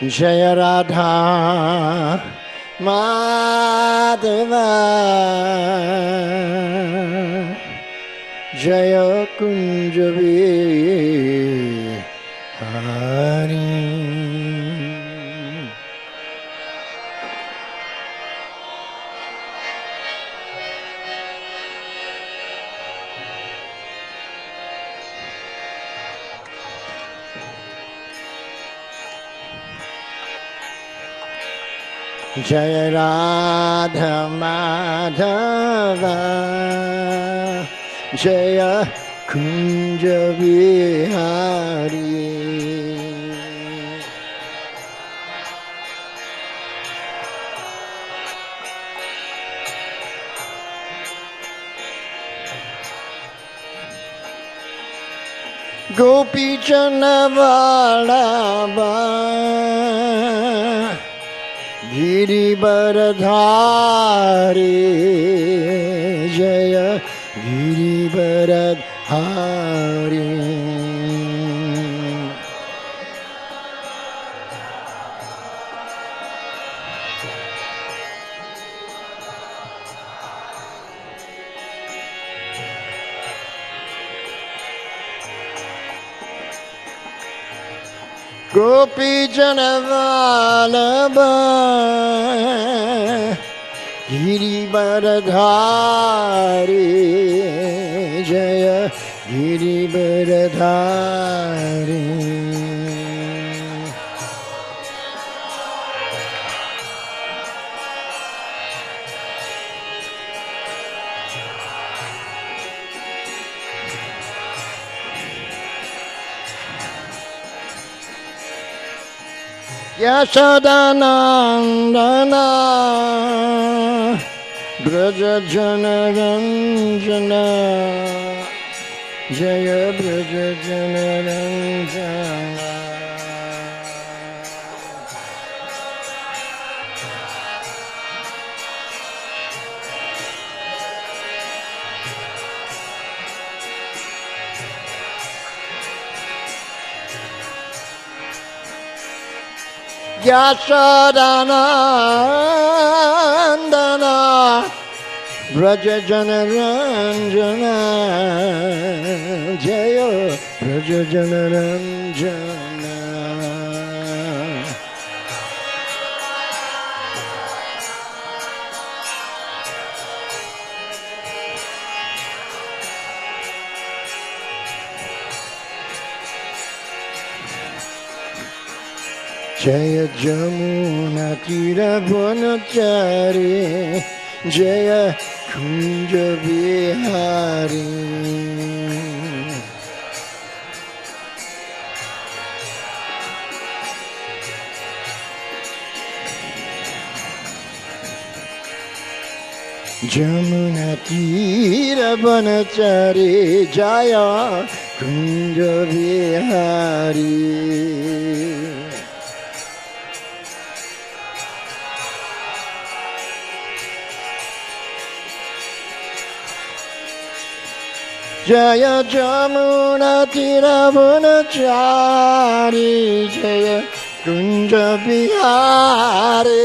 Jaya Radha Madhava Jaya Kunja Vihari. Jaya Radha Madhava Jaya Kunja Vihari. Gopi Jana Vallabha Giri Baradhari Jaya Giri Baradhari. Gopi Jana Vallabha Giri Baradhari Jaya Giri Baradhari. Yashodanandana Braja Jana Ranjana Jaya Braja Jana Ranjana. Yashodanandana Braja Jana Ranjana Jaya Braja Jana Ranjana. Jaya Jamuna Tira Vanachari Jaya Kunja Vihari. Jamuna Tira Vanachari Jaya Kunja Vihari. Jaya Jamuna Tira Vanachari Jaya Kunja Vihari.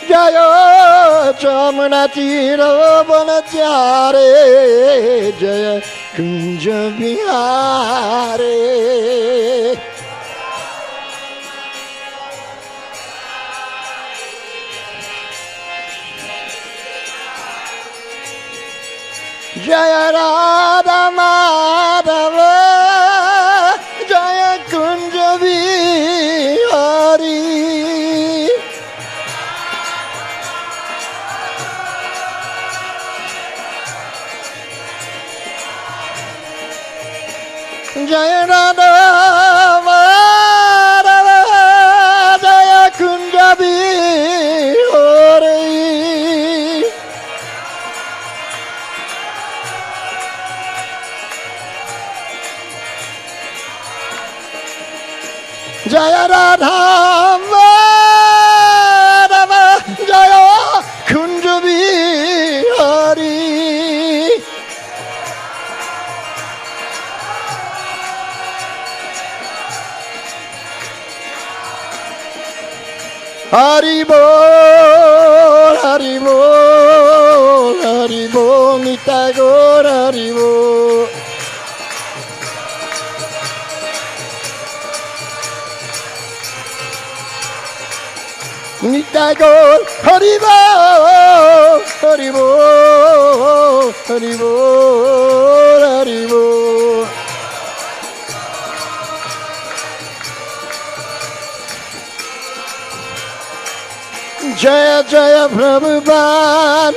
Jaya Jamuna Tira Vanachari Jaya Kunja Vihari. Jaya Radha Madhava Jaya Kunja Vihari. Jaya Radha Madhava Jaya Kunja Vihari. Jaya Radha Madhava Jaya Kunja Vihari. Nitai Gaur, Haribo, Haribo, Haribo, Haribo. Jaya Jaya Prabhupada,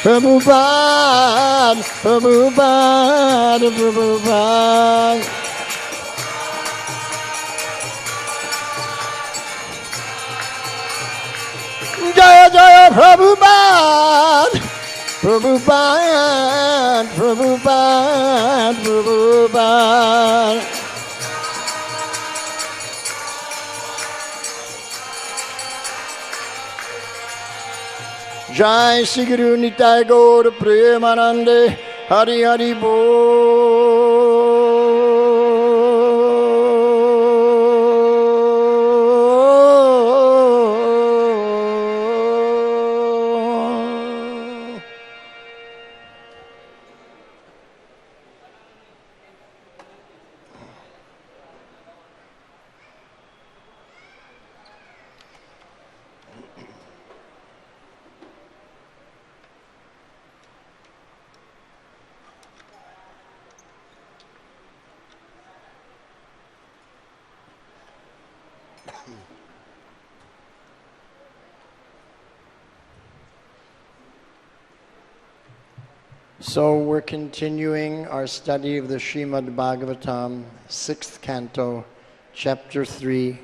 Prabhupada, Prabhupada, Prabhupada. Jaya Jaya Prabhupada, Prabhupada, Prabhupada, Prabhupada. Jai Sri Guru Nitai Gaur Premanande, Hari Hari Bol. So we're continuing our study of the Srimad Bhagavatam, 6th Canto, Chapter 3,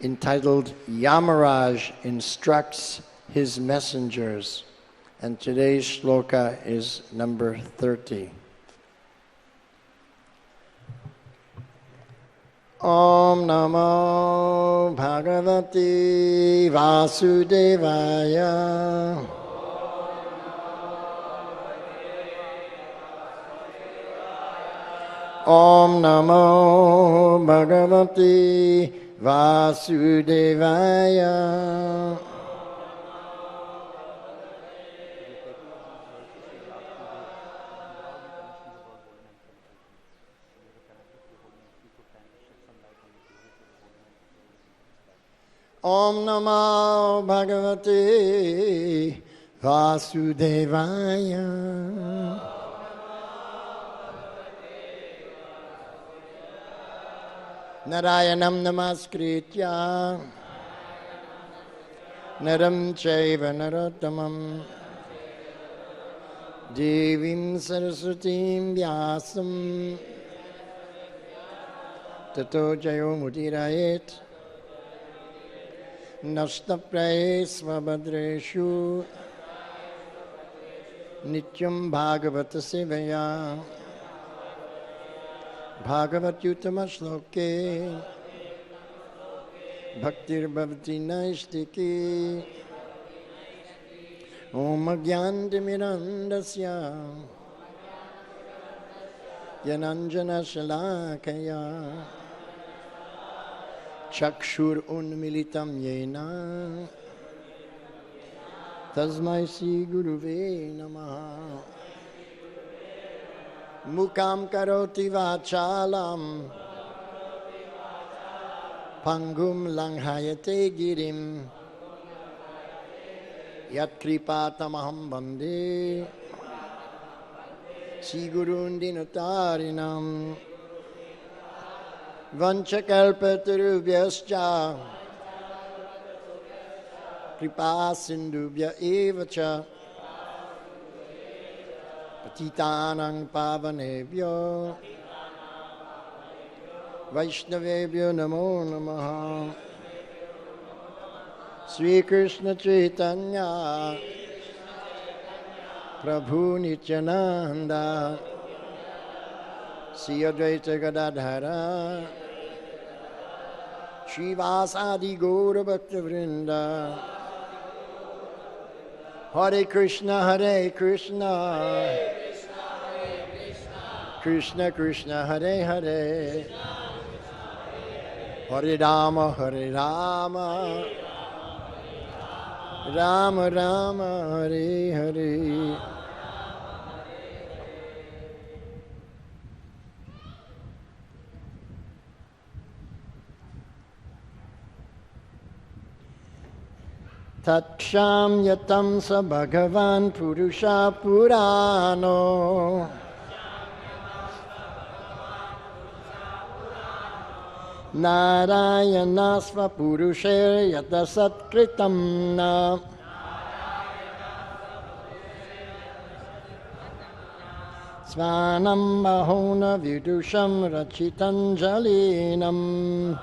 entitled Yamaraj Instructs His Messengers. And today's shloka is number 30. Om Namo Bhagavate Vasudevaya. Om Namo Bhagavate Vasudevaya. Om Namo Bhagavate Vasudevaya. Narayanam namaskritya Naram chaiva narottamam Devim Saraswatim Vyasam Tato Jayo Mudirayet Nashtapraye Svabhadreshu Nityam Bhagavata Sevaya Bhagavat Yuttama Shloke Bhaktir Bhavati Naistiki Om Agyantimirandasya Yananjana Shalakaya Chakshur Unmilitam Yena Tasmai Sri Guruve Namaha Mukam karoti vachalam Pangum langhayate girim Yat kripatamaham bande Sigurun dinutarinam Vanchakalpatarubhyascha Kripasindubhya evacha Patitanang pavanebhyo Vaishnavebhyo namo namaha Sri Krishna Chaitanya Prabhu Nityananda Sri Advaita Gadadhara Srivasadi Gaura Bhakta Vrinda Hare Krishna Hare Krishna Krishna Krishna Hare Hare Hare Rama Hare Rama Rama Rama Hare Hare. Tatsham yatam sa bhagavan purusha purano. Narayanasva purusher yata satkritam na. Svanam mahona vidusham rachitanjalinam.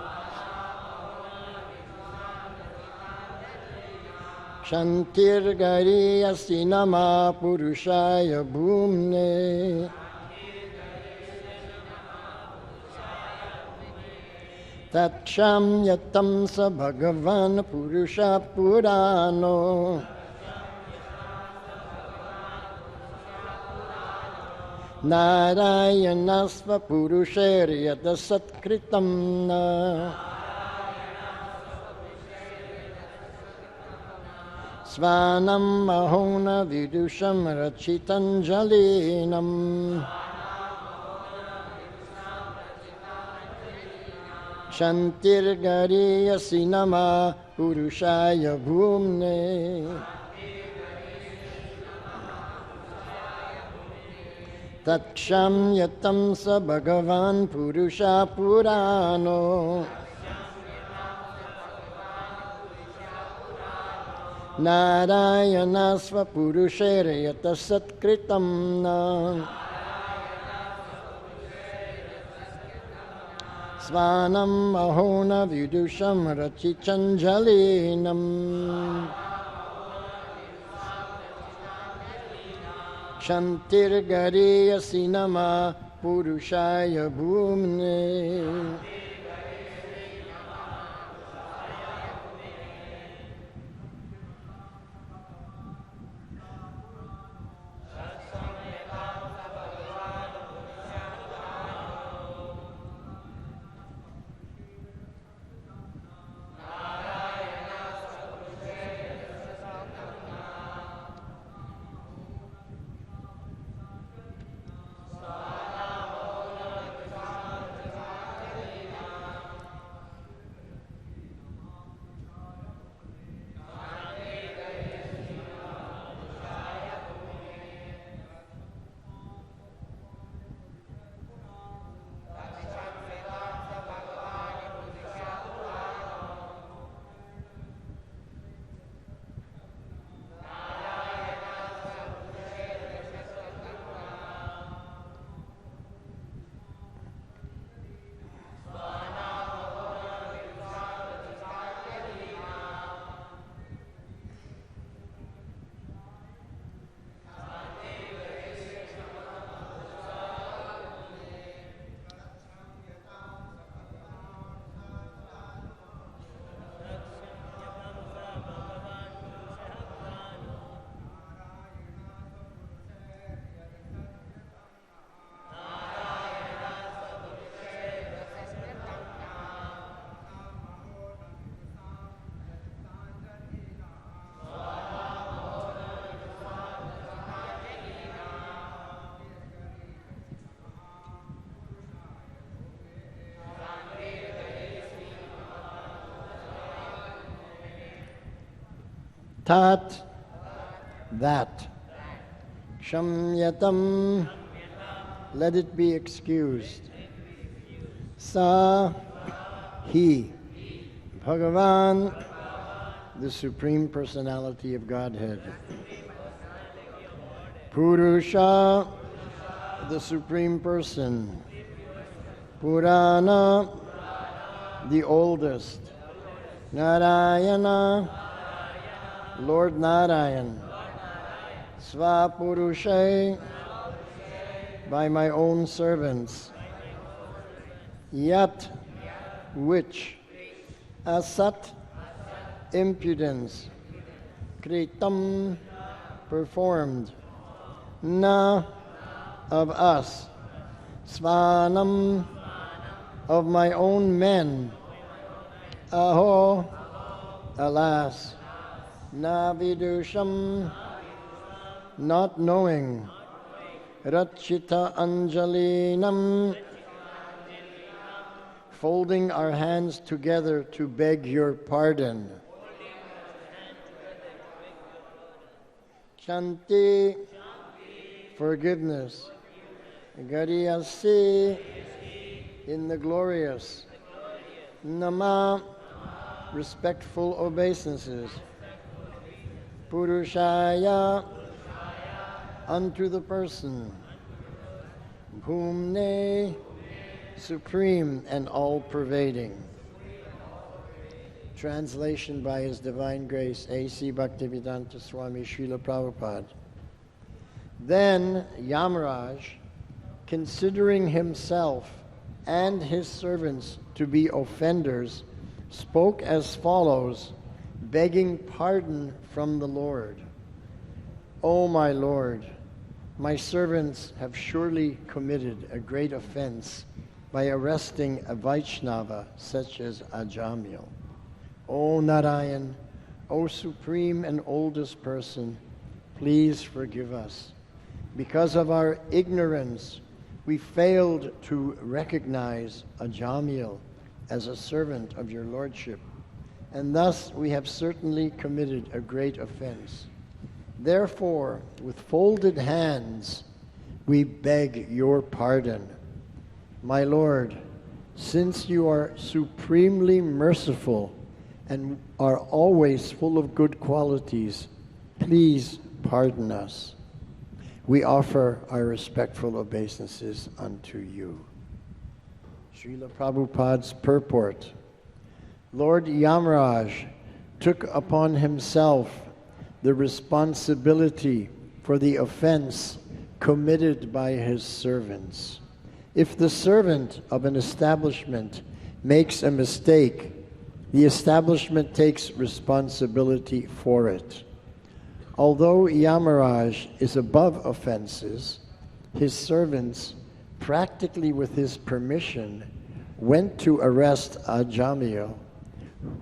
Shantirgariyasi nama purushaya bhumne. Tatsham yatam sa bhagavan purusha purano. Narayanasva purusher yata satkritam na. Svanam mahona vidusham rachitanjalinam. Shantirgariyasi nama purushaya bhumne. Tatsham yatam sa bhagavan purusha purano. Narayanasva purusher yata satkritam na. Svanam mahona vidusham rachichanjalinam. Shantirgariyasi nama purushaya bhumne. Tat, that. Shamyatam, let it be excused. Sa, he. Bhagavan, the Supreme Personality of Godhead. Purusha, the Supreme Person. Purana, the oldest. Narayana, Lord Narayan. Svapurushay, by my own servants. Yat, which. Asat, impudence. Kritam, performed. Na, of us. Svanam, of my own men. Aho, alas. Navidusham, not knowing. Rachita Anjalinam, folding our hands together to beg your pardon. Shanti, forgiveness. Gariyasi, in the glorious. Nama, respectful obeisances. Purushaya, unto the person. Bhumne, supreme and all-pervading. Translation by His Divine Grace, A.C. Bhaktivedanta Swami Srila Prabhupada. Then Yamaraj, considering himself and his servants to be offenders, spoke as follows, begging pardon from the Lord. O my Lord, my servants have surely committed a great offense by arresting a Vaishnava such as Ajamil. O Narayan, O supreme and oldest person, please forgive us. Because of our ignorance, we failed to recognize Ajamil as a servant of your lordship, and thus we have certainly committed a great offense. Therefore, with folded hands, we beg your pardon. My Lord, since you are supremely merciful and are always full of good qualities, please pardon us. We offer our respectful obeisances unto you. Srila Prabhupada's purport. Lord Yamaraj took upon himself the responsibility for the offense committed by his servants. If the servant of an establishment makes a mistake, the establishment takes responsibility for it. Although Yamaraj is above offenses, his servants, practically with his permission, went to arrest Ajamil,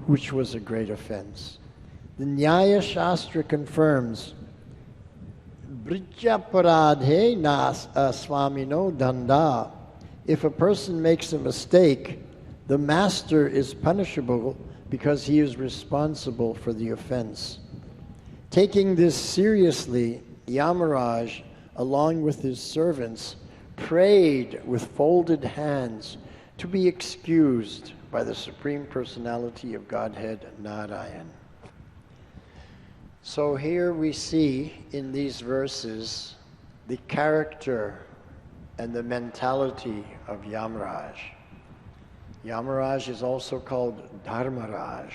which was a great offense. The Nyaya Shastra confirms, Brijya paradhe nas swamino danda. If a person makes a mistake, the master is punishable because he is responsible for the offense. Taking this seriously, Yamaraj, along with his servants, prayed with folded hands to be excused by the Supreme Personality of Godhead, Narayan. So here we see in these verses the character and the mentality of Yamaraj. Yamaraj is also called Dharmaraj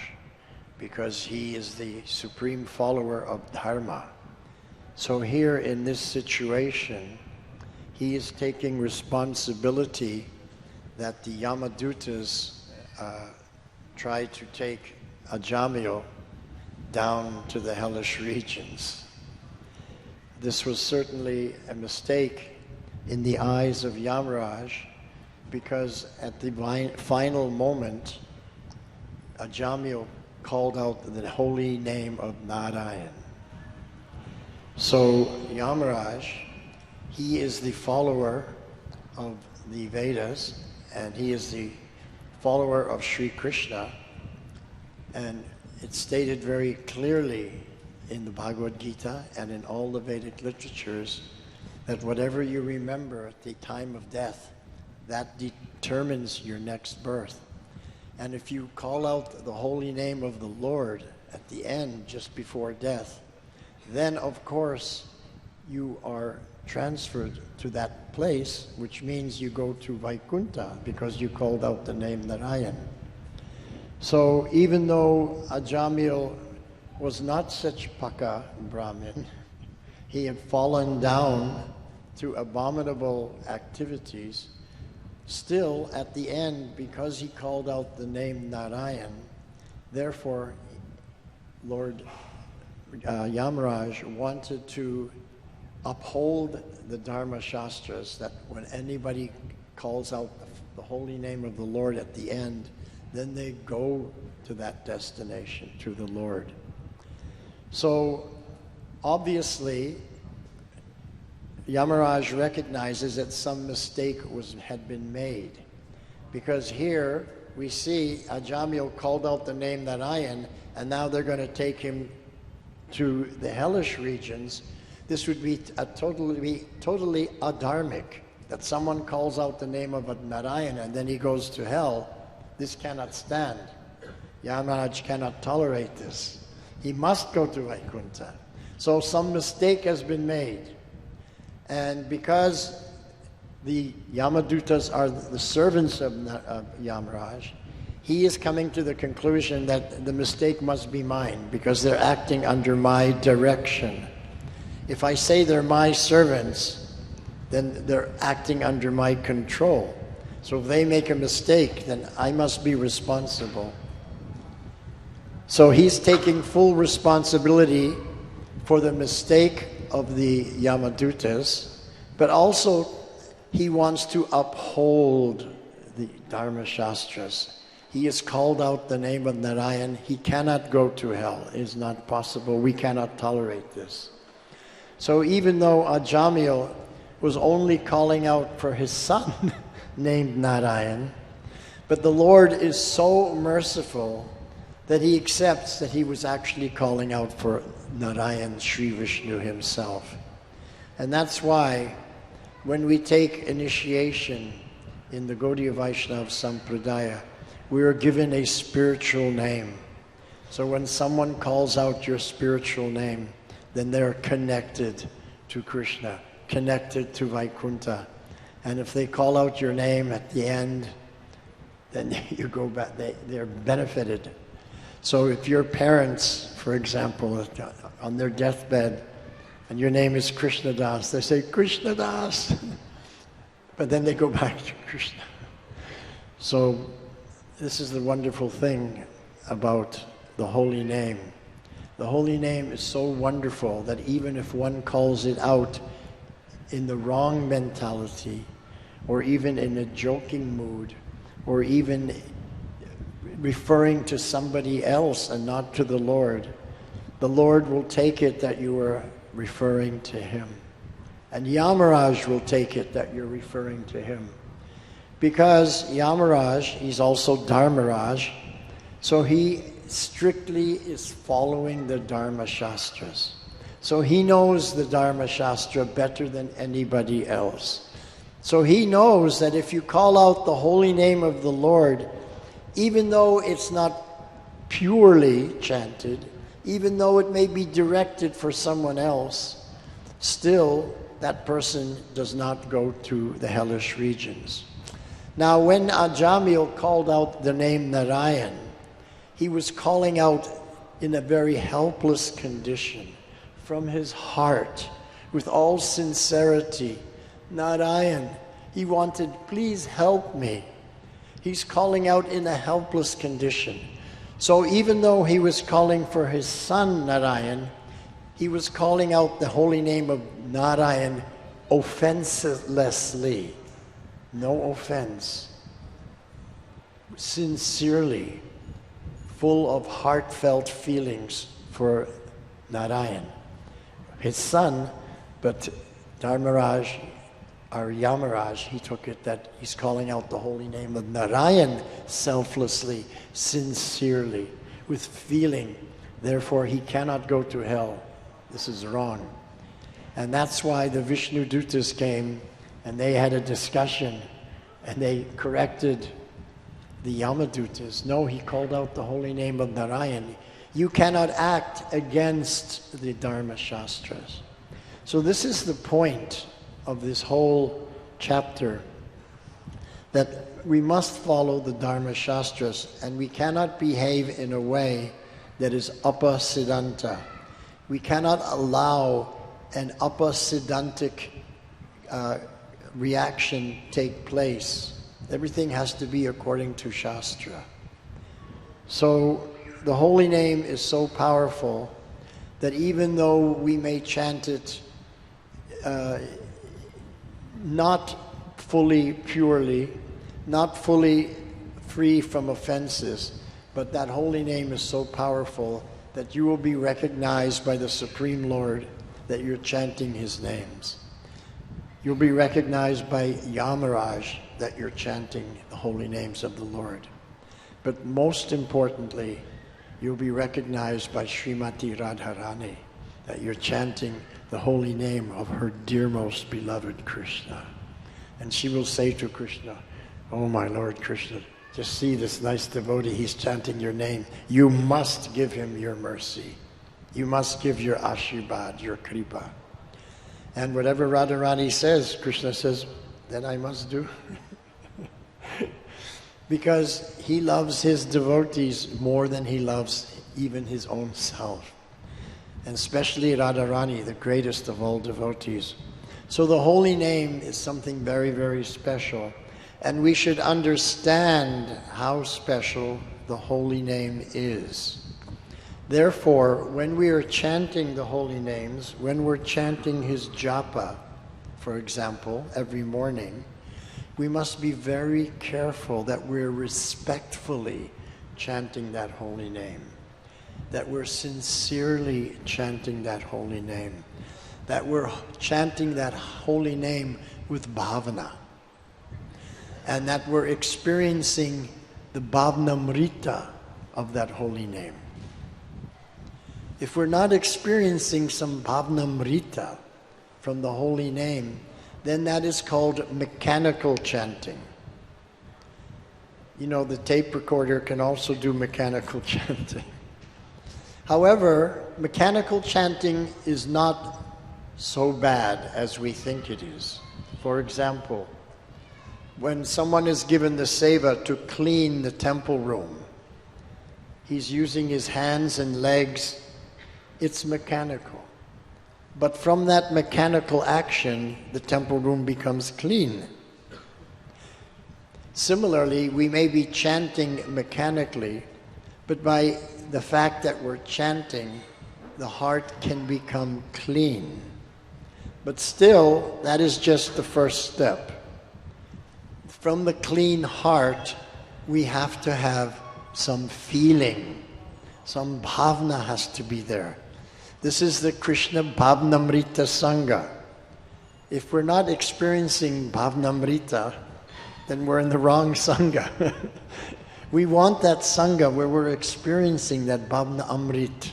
because he is the supreme follower of Dharma. So here in this situation, he is taking responsibility that the Yamadutas tried to take Ajamil down to the hellish regions. This was certainly a mistake in the eyes of Yamaraj, because at the final moment, Ajamil called out the holy name of Narayan. So Yamaraj, he is the follower of the Vedas, and he is the follower of Sri Krishna, and it's stated very clearly in the Bhagavad Gita and in all the Vedic literatures that whatever you remember at the time of death, that determines your next birth. And if you call out the holy name of the Lord at the end, just before death, then of course you are transferred to that place, which means you go to Vaikuntha because you called out the name Narayan. So even though Ajamil was not such Paka Brahmin, he had fallen down to abominable activities, still at the end, because he called out the name Narayan, therefore Lord Yamaraj wanted to uphold the Dharma Shastras, that when anybody calls out the holy name of the Lord at the end, then they go to that destination, to the Lord. So obviously Yamaraj recognizes that some mistake had been made, because here we see Ajamil called out the name Narayan, and now they're going to take him to the hellish regions, this would be totally adharmic. That someone calls out the name of a Narayana and then he goes to hell. This cannot stand. Yamaraj cannot tolerate this. He must go to Vaikuntha. So some mistake has been made. And because the Yamadutas are the servants of Yamaraj, he is coming to the conclusion that the mistake must be mine because they're acting under my direction. If I say they're my servants, then they're acting under my control. So if they make a mistake, then I must be responsible. So he's taking full responsibility for the mistake of the Yamadutas, but also he wants to uphold the Dharma Shastras. He has called out the name of Narayan. He cannot go to hell. It is not possible. We cannot tolerate this. So even though Ajamil was only calling out for his son named Narayan, but the Lord is so merciful that he accepts that he was actually calling out for Narayan, Sri Vishnu himself. And that's why when we take initiation in the Gaudiya Vaishnava Sampradaya, we are given a spiritual name. So when someone calls out your spiritual name, then they're connected to Krishna, connected to Vaikuntha. And if they call out your name at the end, then you go back, they're benefited. So if your parents, for example, on their deathbed, and your name is Krishnadas, they say, Krishnadas, but then they go back to Krishna. So this is the wonderful thing about the holy name. The holy name is so wonderful that even if one calls it out in the wrong mentality, or even in a joking mood, or even referring to somebody else and not to the Lord will take it that you are referring to him. And Yamaraj will take it that you're referring to him. Because Yamaraj, he's also Dharmaraj, so he strictly is following the Dharma Shastras. So he knows the Dharma Shastra better than anybody else. So he knows that if you call out the holy name of the Lord, even though it's not purely chanted, even though it may be directed for someone else, still that person does not go to the hellish regions. Now when Ajamil called out the name Narayan, he was calling out in a very helpless condition, from his heart, with all sincerity. Narayan, he wanted, please help me. He's calling out in a helpless condition. So even though he was calling for his son Narayan, he was calling out the holy name of Narayan offenselessly. No offense. Sincerely, full of heartfelt feelings for Narayan, his son. But Dharmaraj, or Yamaraj, he took it that he's calling out the holy name of Narayan selflessly, sincerely, with feeling. Therefore, he cannot go to hell. This is wrong. And that's why the Vishnu Dutas came, and they had a discussion, and they corrected the Yamadutas. No, he called out the holy name of Narayan. You cannot act against the Dharma Shastras. So this is the point of this whole chapter, that we must follow the Dharma Shastras, and we cannot behave in a way that is upasiddhanta. We cannot allow an upasiddhantic reaction take place. Everything has to be according to Shastra. So the holy name is so powerful that even though we may chant it not fully purely, not fully free from offenses, but that holy name is so powerful that you will be recognized by the Supreme Lord that you're chanting his names. You'll be recognized by Yamaraj that you're chanting the holy names of the Lord. But most importantly, you'll be recognized by Srimati Radharani, that you're chanting the holy name of her dear most beloved Krishna. And she will say to Krishna, "Oh my Lord Krishna, just see this nice devotee, he's chanting your name. You must give him your mercy. You must give your Ashirvad, your Kripa." And whatever Radharani says, Krishna says, then I must do. Because he loves his devotees more than he loves even his own self. And especially Radharani, the greatest of all devotees. So the holy name is something very, very special. And we should understand how special the holy name is. Therefore, when we are chanting the holy names, when we're chanting his japa, for example, every morning, we must be very careful that we're respectfully chanting that holy name, that we're sincerely chanting that holy name, that we're chanting that holy name with bhavana, and that we're experiencing the bhavnamrita of that holy name. If we're not experiencing some bhavnamrita from the holy name, then that is called mechanical chanting. You know, the tape recorder can also do mechanical chanting. However, mechanical chanting is not so bad as we think it is. For example, when someone is given the seva to clean the temple room, he's using his hands and legs. It's mechanical. But from that mechanical action, the temple room becomes clean. Similarly, we may be chanting mechanically, but by the fact that we're chanting, the heart can become clean. But still, that is just the first step. From the clean heart, we have to have some feeling. Some bhavna has to be there. This is the Krishna Bhavnamrita Sangha. If we're not experiencing Bhavnamrita, then we're in the wrong Sangha. We want that Sangha where we're experiencing that Bhavna Amrit.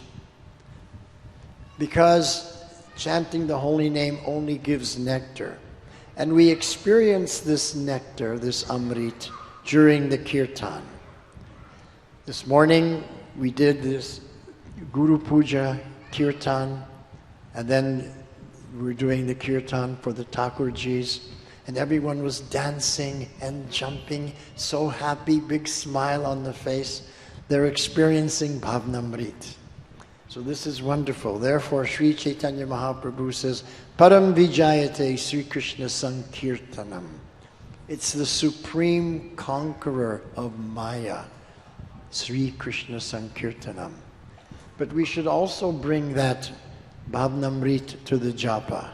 Because chanting the holy name only gives nectar. And we experience this nectar, this Amrit, during the Kirtan. This morning we did this Guru Puja Kirtan, and then we were doing the Kirtan for the Thakurjis, and everyone was dancing and jumping, so happy, big smile on the face. They're experiencing Bhavnamrit. So this is wonderful. Therefore, Sri Chaitanya Mahaprabhu says, Param Vijayate Sri Krishna Sankirtanam. It's the supreme conqueror of Maya, Sri Krishna Sankirtanam. But we should also bring that Bhavnamrit to the japa.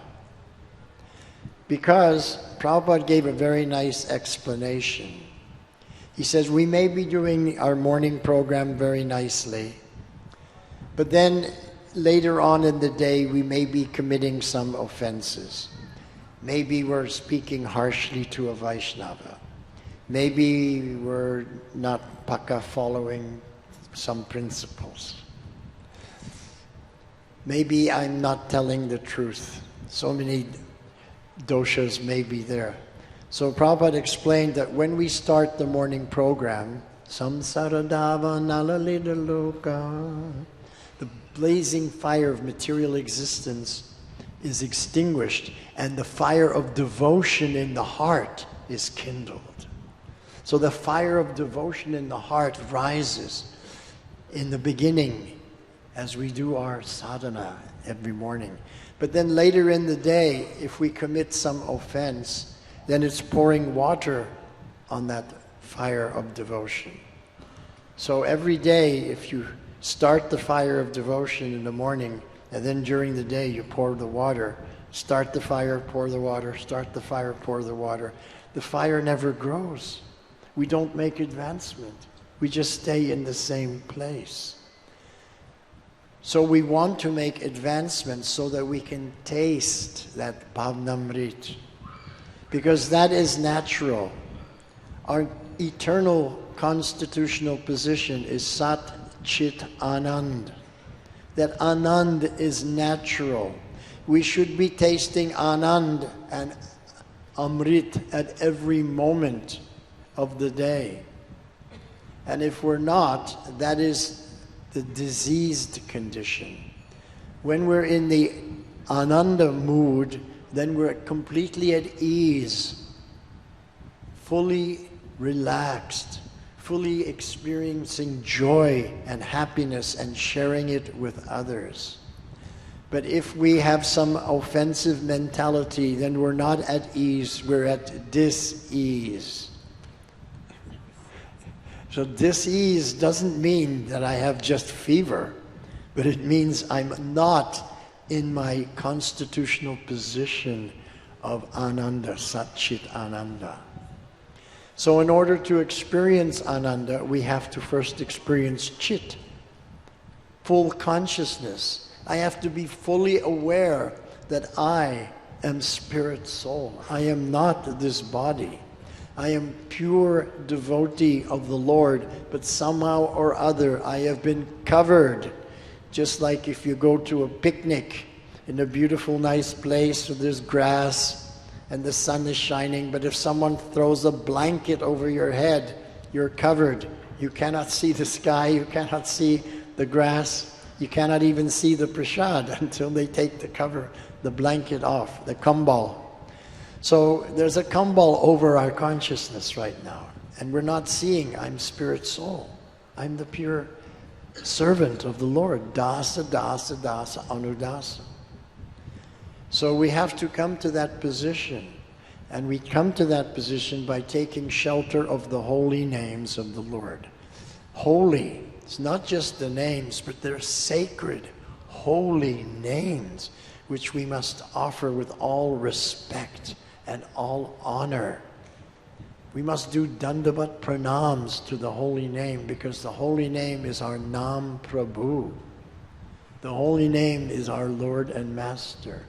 Because Prabhupada gave a very nice explanation. He says, we may be doing our morning program very nicely, but then later on in the day we may be committing some offenses. Maybe we're speaking harshly to a Vaishnava. Maybe we're not paka following some principles. Maybe I'm not telling the truth. So many doshas may be there. So Prabhupada explained that when we start the morning program, Samsaradava Nalalita Loka, the blazing fire of material existence is extinguished and the fire of devotion in the heart is kindled. So the fire of devotion in the heart rises in the beginning as we do our sadhana every morning. But then later in the day, if we commit some offense, then it's pouring water on that fire of devotion. So every day, if you start the fire of devotion in the morning, and then during the day you pour the water, start the fire, pour the water, start the fire, pour the water, the fire never grows. We don't make advancement. We just stay in the same place. So we want to make advancements so that we can taste that Bhavnamrit. Because that is natural. Our eternal constitutional position is Sat Chit Anand. That Anand is natural. We should be tasting Anand and Amrit at every moment of the day. And if we're not, that is the diseased condition. When we're in the Ananda mood, then we're completely at ease, fully relaxed, fully experiencing joy and happiness and sharing it with others. But if we have some offensive mentality, then we're not at ease, we're at dis-ease. So dis-ease doesn't mean that I have just fever, but it means I'm not in my constitutional position of Ananda, Sat-Chit Ananda. So in order to experience Ananda, we have to first experience Chit, full consciousness. I have to be fully aware that I am spirit soul. I am not this body. I am pure devotee of the Lord, but somehow or other I have been covered. Just like if you go to a picnic in a beautiful, nice place where there's grass and the sun is shining, but if someone throws a blanket over your head, you're covered. You cannot see the sky, you cannot see the grass, you cannot even see the prasad until they take the cover, the blanket off, the kambal. So there's a kambal over our consciousness right now, and we're not seeing I'm spirit soul. I'm the pure servant of the Lord, dasa, dasa, dasa, anudasa. So we have to come to that position, and we come to that position by taking shelter of the holy names of the Lord. Holy, it's not just the names, but they're sacred, holy names, which we must offer with all respect and all honor. We must do dandavat pranams to the holy name, because the holy name is our Nam Prabhu. The holy name is our Lord and Master.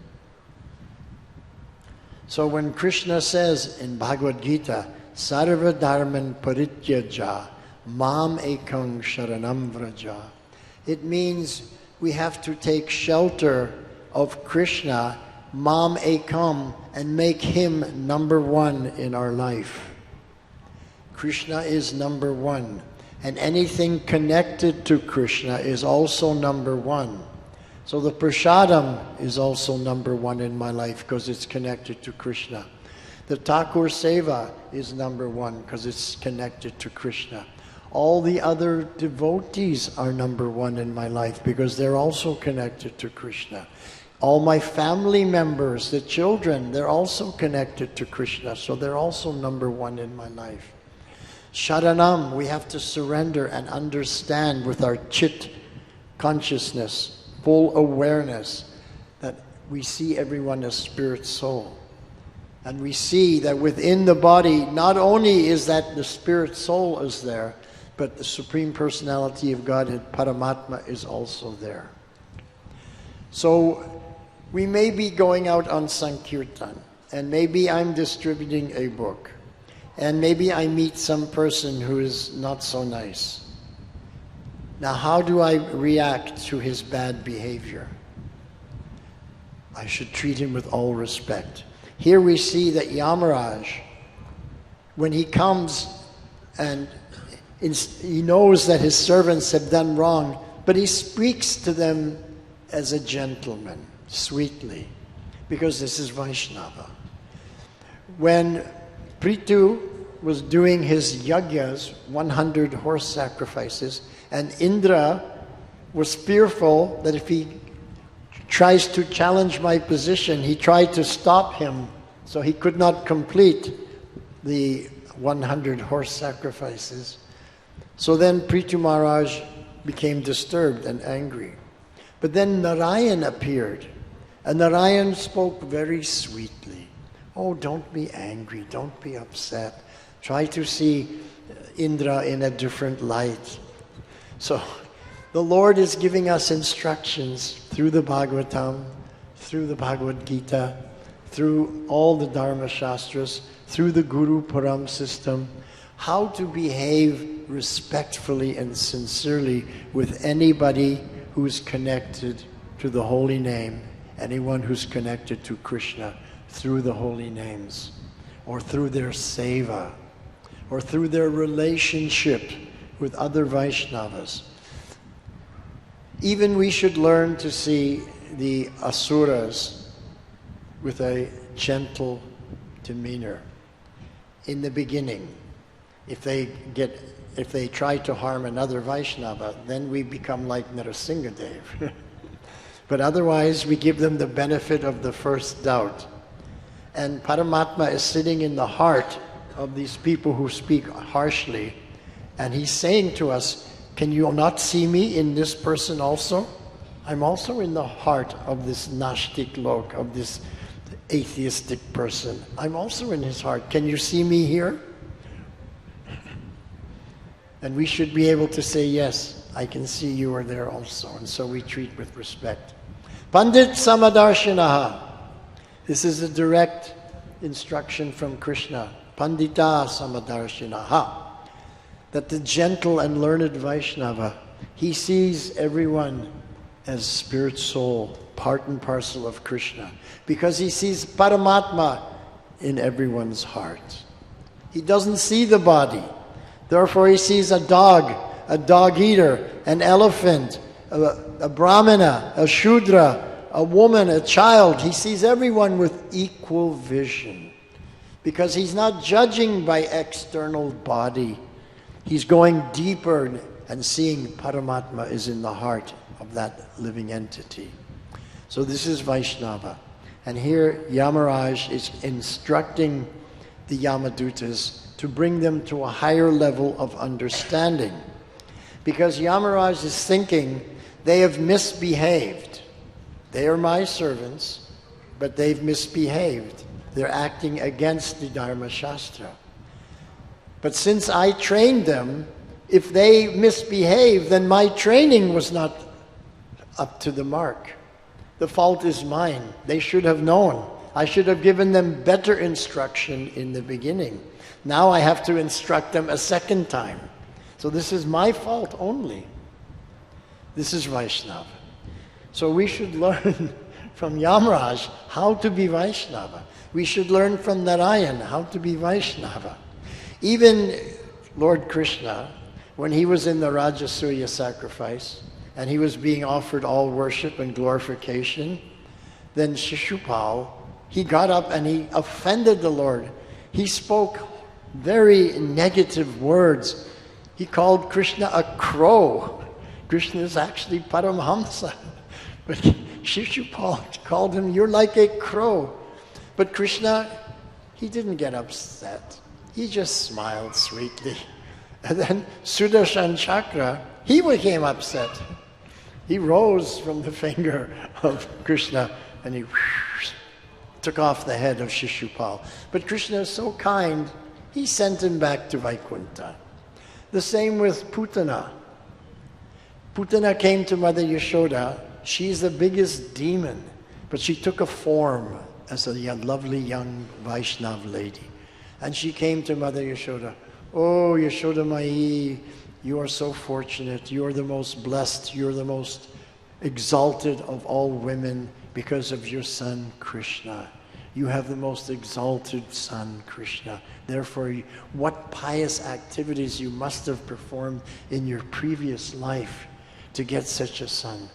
So when Krishna says in Bhagavad Gita, Sarva Dharman Parityaja, Mam Ekang Sharanam Vraja, it means we have to take shelter of Krishna, Mam Ekam, and make him number one in our life. Krishna is number one, and anything connected to Krishna is also number one. So the prasadam is also number one in my life because it's connected to Krishna. The Thakur Seva is number one because it's connected to Krishna. All the other devotees are number one in my life because they're also connected to Krishna. All my family members, the children, they're also connected to Krishna, so they're also number one in my life. Sharanam, we have to surrender and understand with our chit consciousness, full awareness, that we see everyone as spirit soul. And we see that within the body, not only is that the spirit soul is there, but the Supreme Personality of Godhead, Paramatma, is also there. So we may be going out on Sankirtan, and maybe I'm distributing a book, and maybe I meet some person who is not so nice. Now, how do I react to his bad behavior? I should treat him with all respect. Here we see that Yamaraj, when he comes and he knows that his servants have done wrong, but he speaks to them as a gentleman, sweetly, because this is Vaishnava. When Prithu was doing his yagyas, 100 horse sacrifices, and Indra was fearful that if he tries to challenge my position, he tried to stop him so he could not complete the 100 horse sacrifices. So then Prithu Maharaj became disturbed and angry. But then Narayan appeared, and Narayan spoke very sweetly. Oh, don't be angry, don't be upset. Try to see Indra in a different light. So the Lord is giving us instructions through the Bhagavatam, through the Bhagavad Gita, through all the Dharma Shastras, through the Guru Param system, how to behave respectfully and sincerely with anybody who's connected to the holy name, anyone who's connected to Krishna through the holy names, or through their seva, or through their relationship with other Vaishnavas. Even we should learn to see the asuras with a gentle demeanor. In the beginning, if they try to harm another Vaishnava, then we become like Narasimhadev. But otherwise, we give them the benefit of the first doubt. And Paramatma is sitting in the heart of these people who speak harshly, and he's saying to us, can you not see me in this person also? I'm also in the heart of this Nashtik Lok, of this atheistic person. I'm also in his heart. Can you see me here? And we should be able to say, yes, I can see you are there also. And so we treat with respect. Pandit Samadarshinaha. This is a direct instruction from Krishna. Pandita Samadarshinaha. That the gentle and learned Vaishnava, he sees everyone as spirit soul, part and parcel of Krishna, because he sees Paramatma in everyone's heart. He doesn't see the body. Therefore he sees a dog eater, an elephant, a brahmana, a shudra, a woman, a child. He sees everyone with equal vision, because he's not judging by external body. He's going deeper and seeing Paramatma is in the heart of that living entity. So this is Vaishnava. And here Yamaraj is instructing the Yamadutas to bring them to a higher level of understanding. Because Yamaraj is thinking they have misbehaved. They are my servants, but they've misbehaved. They're acting against the Dharma Shastra. But since I trained them, if they misbehave, then my training was not up to the mark. The fault is mine. They should have known. I should have given them better instruction in the beginning. Now I have to instruct them a second time. So this is my fault only. This is Vaishnava. So we should learn from Yamaraj how to be Vaishnava. We should learn from Narayan how to be Vaishnava. Even Lord Krishna, when he was in the Rajasuya sacrifice, and he was being offered all worship and glorification, then Shishupal, he got up and he offended the Lord. He spoke very negative words. He called Krishna a crow. Krishna is actually Paramhamsa. But Shishupal called him, you're like a crow. But Krishna, he didn't get upset. He just smiled sweetly. And then Sudarshan Chakra, he became upset. He rose from the finger of Krishna and he took off the head of Shishupal. But Krishna is so kind, he sent him back to Vaikuntha. The same with Putana. Putana came to Mother Yashoda. She's the biggest demon, but she took a form as a lovely young Vaishnava lady. And she came to Mother Yashoda. Oh, Yashoda Mai, you are so fortunate. You are the most blessed. You are the most exalted of all women because of your son, Krishna. You have the most exalted son, Krishna. Therefore, what pious activities you must have performed in your previous life to get such a son.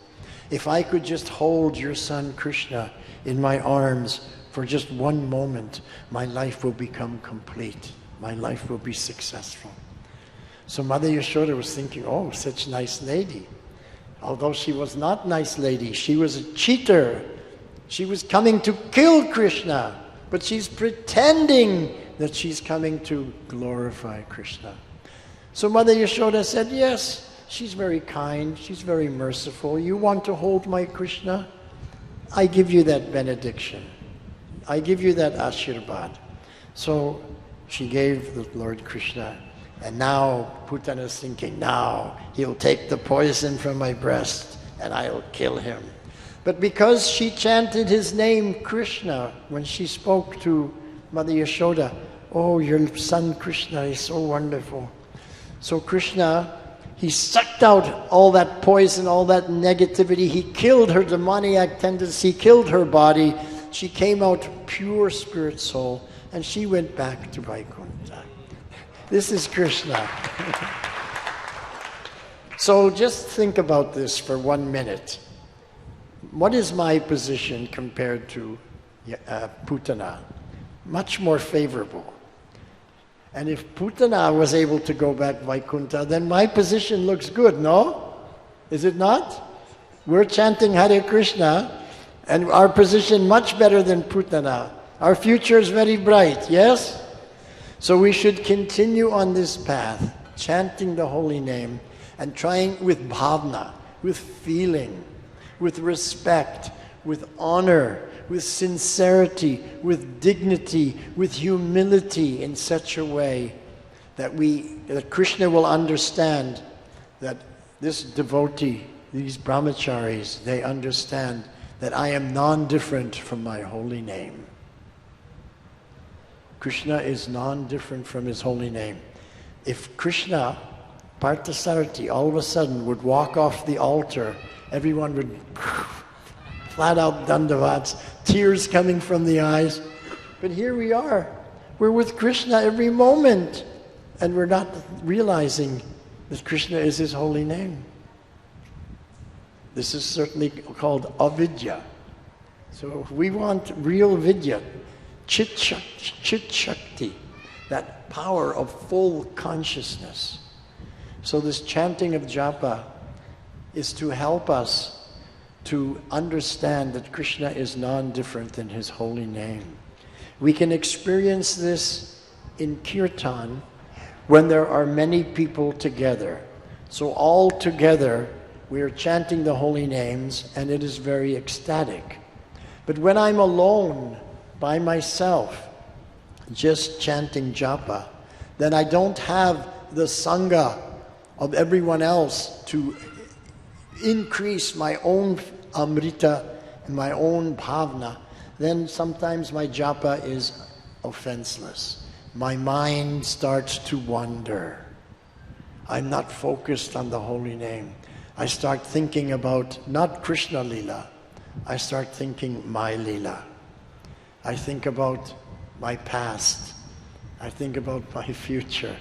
If I could just hold your son, Krishna, in my arms for just one moment, my life will become complete. My life will be successful. So Mother Yashoda was thinking, oh, such a nice lady. Although she was not nice lady, she was a cheater. She was coming to kill Krishna, but she's pretending that she's coming to glorify Krishna. So Mother Yashoda said, yes, she's very kind, she's very merciful. You want to hold my Krishna? I give you that benediction. I give you that Ashirvad. So she gave the Lord Krishna. And now Putana is thinking, now he'll take the poison from my breast and I'll kill him. But because she chanted his name, Krishna, when she spoke to Mother Yashoda, oh, your son Krishna is so wonderful. So Krishna, he sucked out all that poison, all that negativity. He killed her demoniac tendency, killed her body. She came out pure spirit soul, and she went back to Vaikuntha. This is Krishna. So just think about this for 1 minute. What is my position compared to Putana? Much more favorable. And if Putana was able to go back Vaikuntha, then my position looks good, no? Is it not? We're chanting Hare Krishna, and our position much better than Putana. Our future is very bright, yes? So we should continue on this path, chanting the holy name, and trying with bhavna, with feeling, with respect, with honor, with sincerity, with dignity, with humility, in such a way that Krishna will understand that this devotee, these brahmacharis, they understand that I am non-different from my holy name. Krishna is non-different from his holy name. If Krishna, Parthasarathi, all of a sudden would walk off the altar, everyone would flat out dandavats, tears coming from the eyes. But here we are. We're with Krishna every moment. And we're not realizing that Krishna is his holy name. This is certainly called avidya. So if we want real vidya, chit shakti, that power of full consciousness. So this chanting of japa is to help us to understand that Krishna is non-different than his holy name. We can experience this in kirtan when there are many people together. So all together we are chanting the holy names and it is very ecstatic. But when I'm alone by myself just chanting japa, then I don't have the sangha of everyone else to increase my own amrita and my own bhavna. Then sometimes my japa is offenseless. My mind starts to wander. I'm not focused on the holy name. I start thinking about not Krishna Lila. I start thinking my Lila. I think about my past. I think about my future.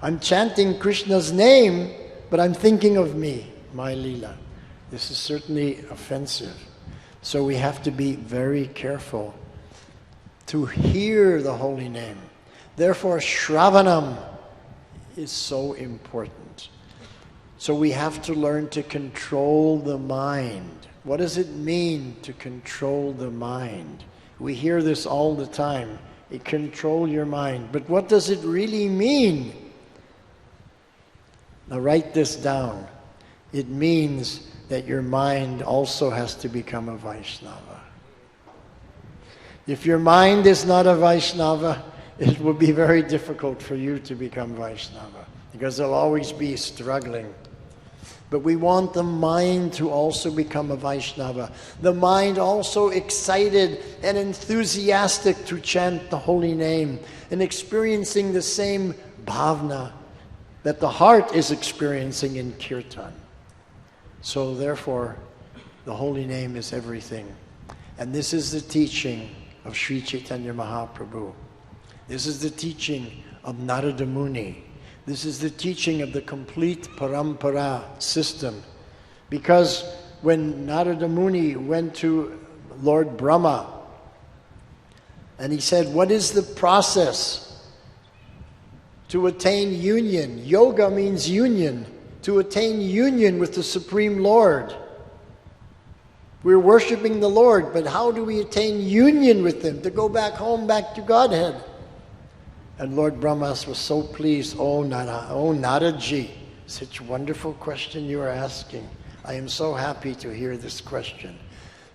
I'm chanting Krishna's name, but I'm thinking of me, my Lila. This is certainly offensive. So we have to be very careful to hear the holy name. Therefore, Shravanam is so important. So we have to learn to control the mind. What does it mean to control the mind? We hear this all the time. Control your mind. But what does it really mean? Now write this down. It means that your mind also has to become a Vaishnava. If your mind is not a Vaishnava, it will be very difficult for you to become Vaishnava, because they'll always be struggling. But we want the mind to also become a Vaishnava. The mind also excited and enthusiastic to chant the holy name and experiencing the same bhavna that the heart is experiencing in kirtan. So therefore, the holy name is everything. And this is the teaching of Sri Chaitanya Mahaprabhu. This is the teaching of Narada Muni. This is the teaching of the complete parampara system. Because when Narada Muni went to Lord Brahma, and he said, what is the process to attain union? Yoga means union. To attain union with the Supreme Lord. We're worshiping the Lord, but how do we attain union with Him? To go back home, back to Godhead. And Lord Brahma was so pleased. Oh Naraji, such a wonderful question you are asking. I am so happy to hear this question.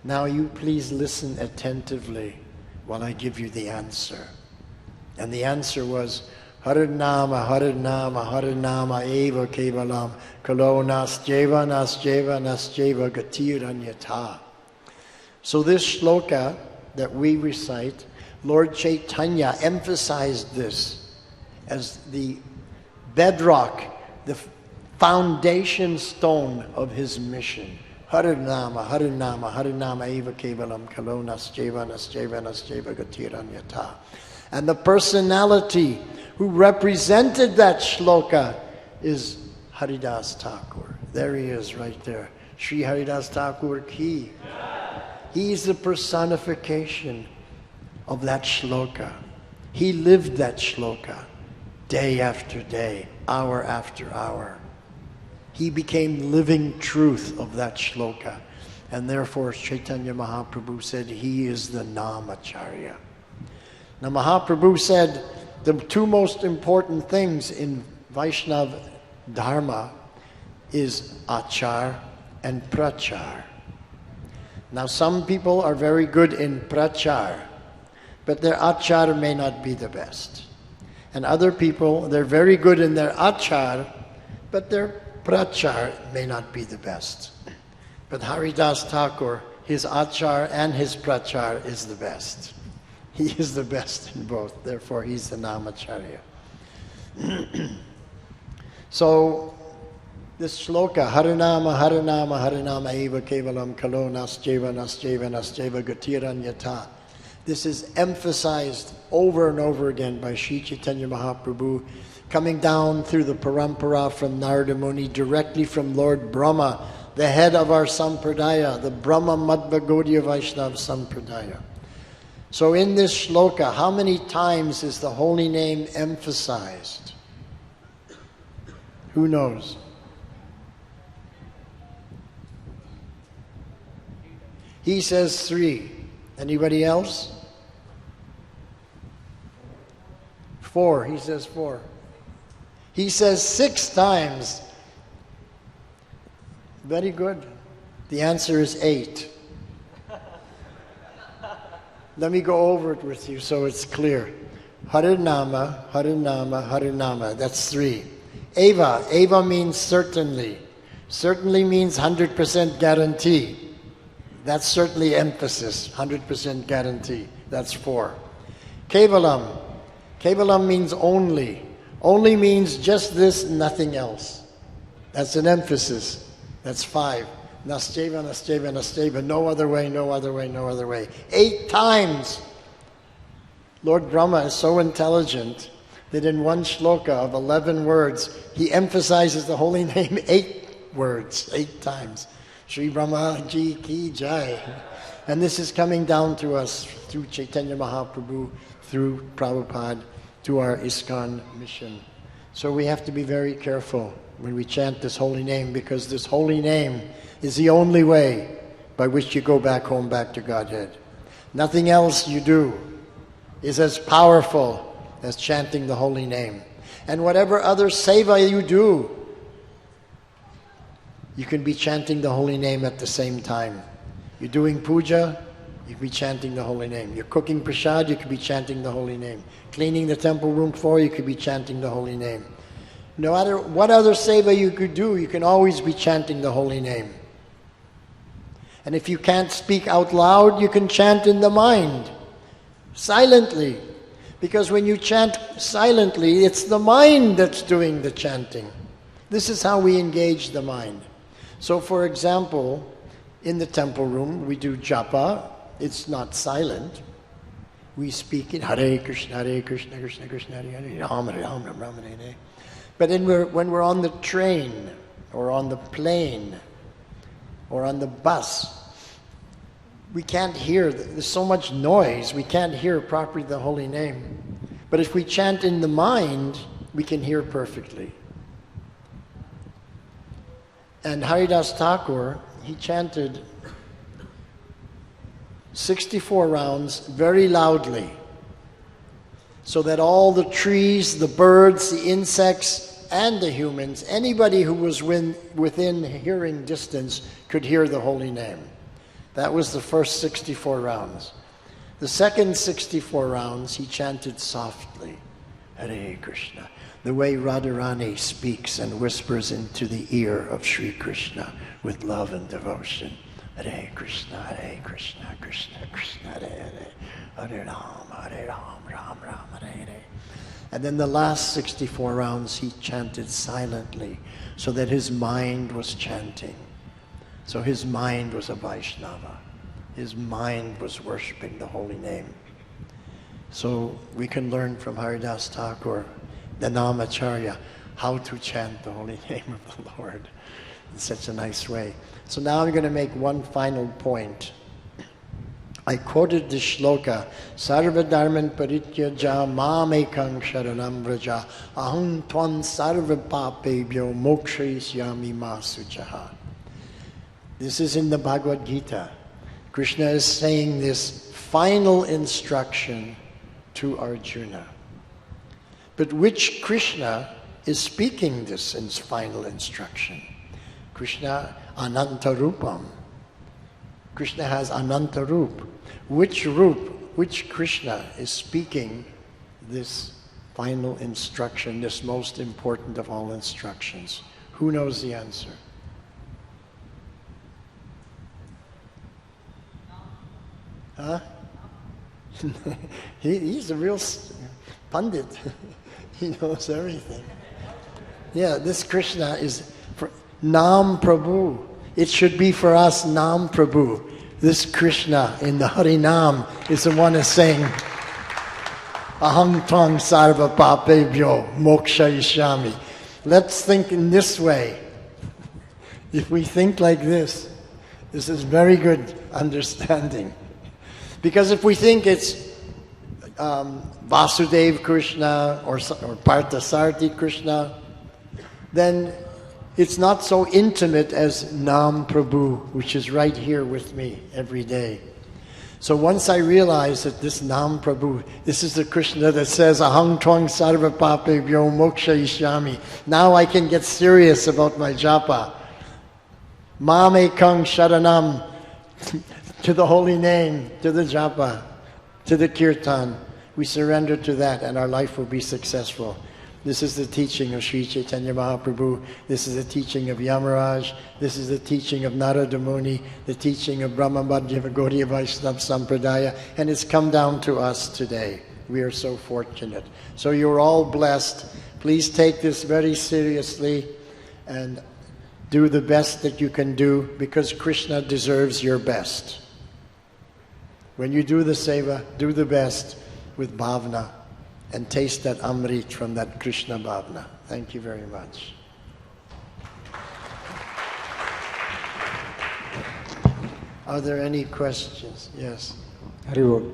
Now you please listen attentively while I give you the answer. And the answer was, Harinama, Harinama, Harinama eva kevalam, kalo nasjeva, nasjeva, nasjeva gatiranyata. So this shloka that we recite, Lord Chaitanya emphasized this as the bedrock, the foundation stone of his mission. Harinama, Harinama, Harinama eva kevalam kalo nascheva nascheva nascheva gatiranyata. And the personality who represented that shloka is Haridas Thakur. There he is right there. Sri Haridas Thakur ki. He's the personification of that shloka. He lived that shloka day after day, hour after hour. He became living truth of that shloka. And therefore Chaitanya Mahaprabhu said he is the Namacharya. Now Mahaprabhu said the two most important things in Vaishnava Dharma is Achar and Prachar. Now some people are very good in Prachar, but their Achar may not be the best. And other people, they're very good in their Achar, but their Prachar may not be the best. But Haridas Thakur, his Achar and his Prachar is the best. He is the best in both, therefore he's the Namacharya. So, this shloka, Harinama, Harinama, Harinama eva kevalam kalo nascheva nascheva nascheva gatiranyata. This is emphasized over and over again by Sri Chaitanya Mahaprabhu, coming down through the parampara from Narada Muni, directly from Lord Brahma, the head of our Sampradaya, the Brahma Madhva Gaudiya Vaishnava Sampradaya. So in this shloka, how many times is the holy name emphasized? Who knows? He says 3. Anybody else? 4. He says 4. He says 6 times. Very good. The answer is 8. Let me go over it with you so it's clear. Harinama, Harinama, Harinama. That's 3. Eva. Eva means certainly. Certainly means 100% guarantee. That's certainly emphasis. 100% guarantee. That's 4. Kevalam. Kevalam means only. Only means just this, nothing else. That's an emphasis. That's 5. Nascheva, Nascheva, Nascheva. No other way, no other way, no other way. 8 times. Lord Brahma is so intelligent that in one shloka of 11 words, he emphasizes the holy name 8 words, 8 times. Sri Brahma Ji Ki Jai. And this is coming down to us through Chaitanya Mahaprabhu, through Prabhupada, to our ISKCON mission. So we have to be very careful when we chant this holy name, because this holy name is the only way by which you go back home, back to Godhead. Nothing else you do is as powerful as chanting the holy name. And whatever other seva you do, you can be chanting the holy name at the same time. You're doing puja, you can be chanting the holy name. You're cooking prasad, you could be chanting the holy name. Cleaning the temple room floor, you could be chanting the holy name. No matter what other seva you could do, you can always be chanting the holy name. And if you can't speak out loud, you can chant in the mind, silently. Because when you chant silently, it's the mind that's doing the chanting. This is how we engage the mind. So for example, in the temple room, we do japa. It's not silent. We speak it, Hare Krishna, Krishna Krishna, Hare Hare, Ram Ram Ram Ram Hare. But when we're on the train, or on the plane, or on the bus, we can't hear, there's so much noise, we can't hear properly the holy name. But if we chant in the mind, we can hear perfectly. And Haridas Thakur, he chanted 64 rounds very loudly, so that all the trees, the birds, the insects, and the humans, anybody who was within hearing distance could hear the holy name. That was the first 64 rounds. The second 64 rounds, he chanted softly, Hare Krishna, the way Radharani speaks and whispers into the ear of Sri Krishna with love and devotion. Hare Krishna, Krishna Krishna, Hare Hare, Hare Ram, Hare And then the last 64 rounds he chanted silently so that his mind was chanting. So his mind was a Vaishnava. His mind was worshipping the holy name. So we can learn from Haridas Thakur, the Namacharya, how to chant the holy name of the Lord in such a nice way. So now I'm going to make one final point. I quoted the shloka, Sarva Dharman Parityaja Mamekang Sharanam Vraja Aham Tvam Sarva Papebhyo Mokshayisyami Ma Suchaha. This is in the Bhagavad Gita. Krishna is saying this final instruction to Arjuna. But which Krishna is speaking this final instruction? Krishna Ananta Rupam. Krishna has Ananta Rup. Which Krishna is speaking this final instruction, this most important of all instructions? Who knows the answer? Huh? He's a real Pandit. He knows everything. Yeah, this Krishna is for Nam Prabhu. It should be for us Nam Prabhu. This Krishna in the Harinam is the one who is saying, Aham Tvam Sarva Papebhyo Mokshayishyami. Let's think in this way. If we think like this is very good understanding. Because if we think it's Vasudev Krishna or Parthasarthi Krishna, then it's not so intimate as Nam Prabhu, which is right here with me every day. So once I realize that this Nam Prabhu, this is the Krishna that says, Aham Tvam Sarva Papebhyo Mokshayishyami. Now I can get serious about my japa. Mamekang Sharanam, to the holy name, to the japa, to the kirtan. We surrender to that and our life will be successful. This is the teaching of Sri Chaitanya Mahaprabhu. This is the teaching of Yamaraj. This is the teaching of Narada Muni, the teaching of Brahma Madhyava Gaudiya Vaishnava Sampradaya, and it's come down to us today. We are so fortunate. So you're all blessed. Please take this very seriously and do the best that you can do, because Krishna deserves your best. When you do the seva, do the best with bhavna and taste that amrit from that Krishna bhavna. Thank you very much. Are there any questions? Yes. Haribol.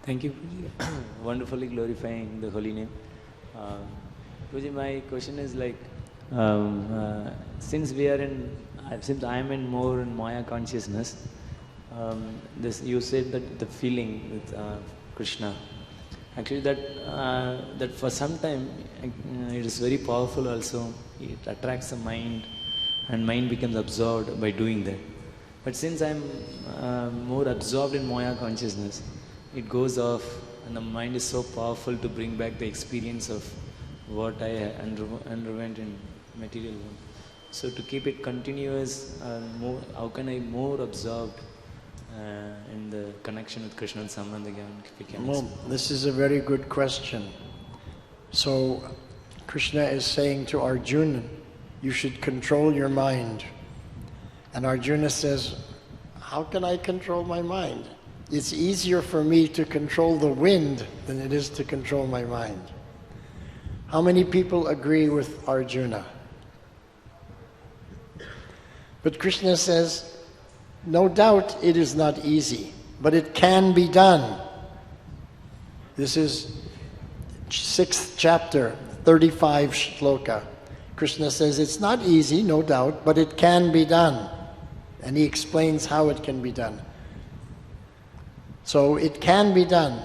Thank you, wonderfully glorifying the holy name. Puji, my question is like, since I am in more in Maya consciousness, this you said that the feeling with Krishna, actually that for some time it is very powerful also. It attracts the mind, and mind becomes absorbed by doing that. But since I am more absorbed in Maya consciousness, it goes off, and the mind is so powerful to bring back the experience of what I underwent in material world. So to keep it continuous, how can I more absorbed in the connection with Krishna and Sambandha Gyan? Well, this is a very good question. So Krishna is saying to Arjuna, you should control your mind. And Arjuna says, how can I control my mind? It's easier for me to control the wind than it is to control my mind. How many people agree with Arjuna? But Krishna says, no doubt it is not easy, but it can be done. This is 6th chapter, 35 shloka. Krishna says it's not easy, no doubt, but it can be done. And he explains how it can be done. So it can be done.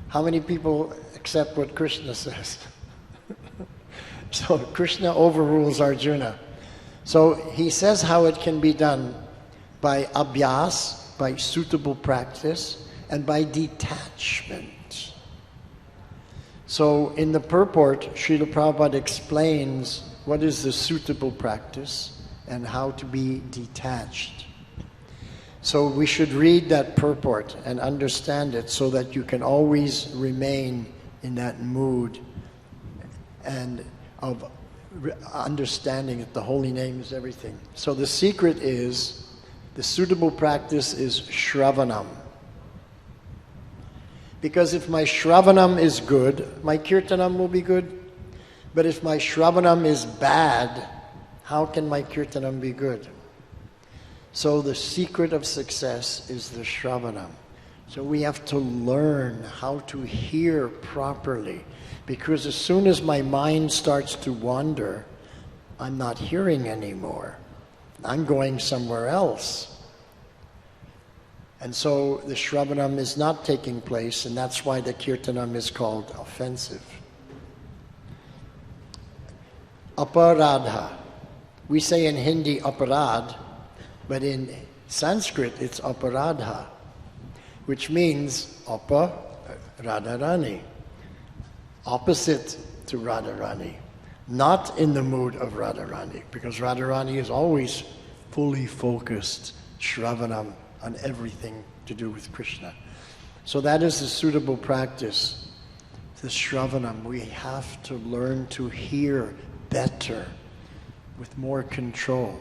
How many people accept what Krishna says? So Krishna overrules Arjuna. So he says how it can be done by abhyas, by suitable practice, and by detachment. So in the purport, Srila Prabhupada explains what is the suitable practice and how to be detached. So we should read that purport and understand it so that you can always remain in that mood and of understanding that the holy name is everything. So the secret is, the suitable practice is Shravanam. Because if my Shravanam is good, my Kirtanam will be good. But if my Shravanam is bad, how can my Kirtanam be good? So the secret of success is the Shravanam. So we have to learn how to hear properly. Because as soon as my mind starts to wander, I'm not hearing anymore. I'm going somewhere else. And so the Shravanam is not taking place, and that's why the Kirtanam is called offensive. Aparadha. We say in Hindi aparad, but in Sanskrit it's aparadha, which means apa, Radharani. Opposite to Radharani. Not in the mood of Radharani, because Radharani is always fully focused, Shravanam, on everything to do with Krishna. So that is the suitable practice. The Shravanam, we have to learn to hear better, with more control.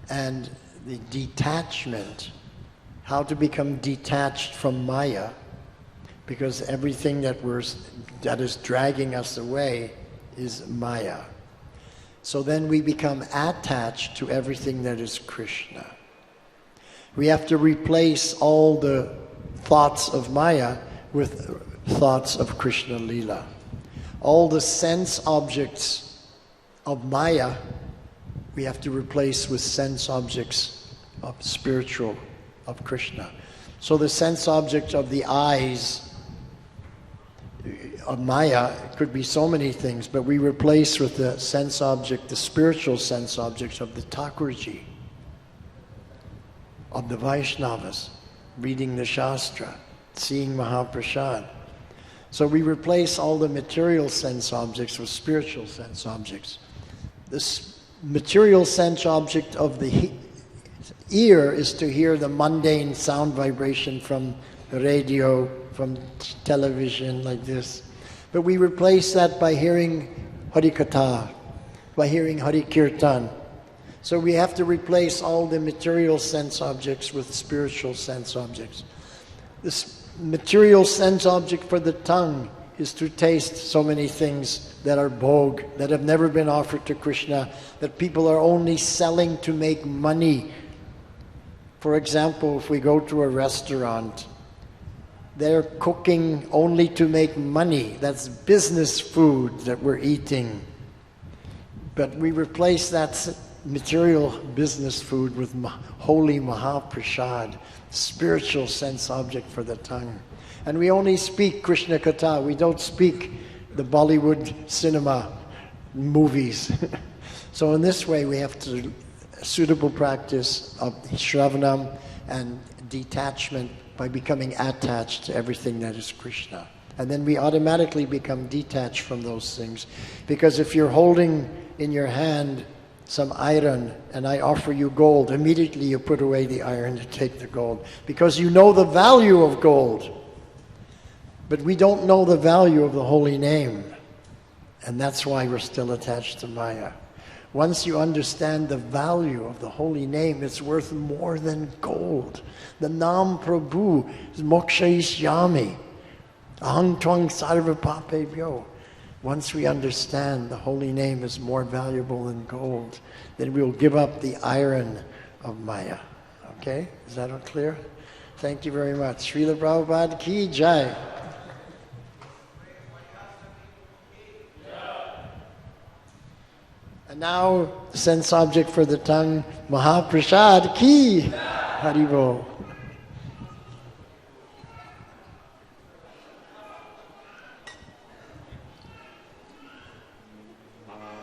And the detachment, how to become detached from Maya, because everything that is dragging us away is Maya. So then we become attached to everything that is Krishna. We have to replace all the thoughts of Maya with thoughts of Krishna Lila. All the sense objects of Maya we have to replace with sense objects of spiritual, of Krishna. So the sense object of the eyes of Maya could be so many things, but we replace with the sense object, the spiritual sense objects of the Thakurji, of the Vaishnavas, reading the Shastra, seeing Mahaprasad. So we replace all the material sense objects with spiritual sense objects. This material sense object of the ear is to hear the mundane sound vibration from the radio, from television, like this. But we replace that by hearing Harikatha, by hearing Hari Kirtan. So we have to replace all the material sense objects with spiritual sense objects. This material sense object for the tongue is to taste so many things that are bhog, that have never been offered to Krishna, that people are only selling to make money. For example, if we go to a restaurant, they're cooking only to make money. That's business food that we're eating. But we replace that material business food with holy Mahaprasad, spiritual sense object for the tongue. And we only speak Krishna Katha. We don't speak the Bollywood cinema movies. So in this way we have to suitable practice of Shravanam and detachment by becoming attached to everything that is Krishna. And then we automatically become detached from those things. Because if you're holding in your hand some iron and I offer you gold, immediately you put away the iron to take the gold. Because you know the value of gold. But we don't know the value of the holy name. And that's why we're still attached to Maya. Once you understand the value of the holy name, it's worth more than gold. The Nam Prabhu is Moksha Ishyami. Ahang Twang Sarva Papebhyo. Once we understand the holy name is more valuable than gold, then we'll give up the iron of Maya. Okay? Is that clear? Thank you very much. Srila Prabhupada Ki Jai. And now, the sense object for the tongue, Mahaprasad Ki Haribol.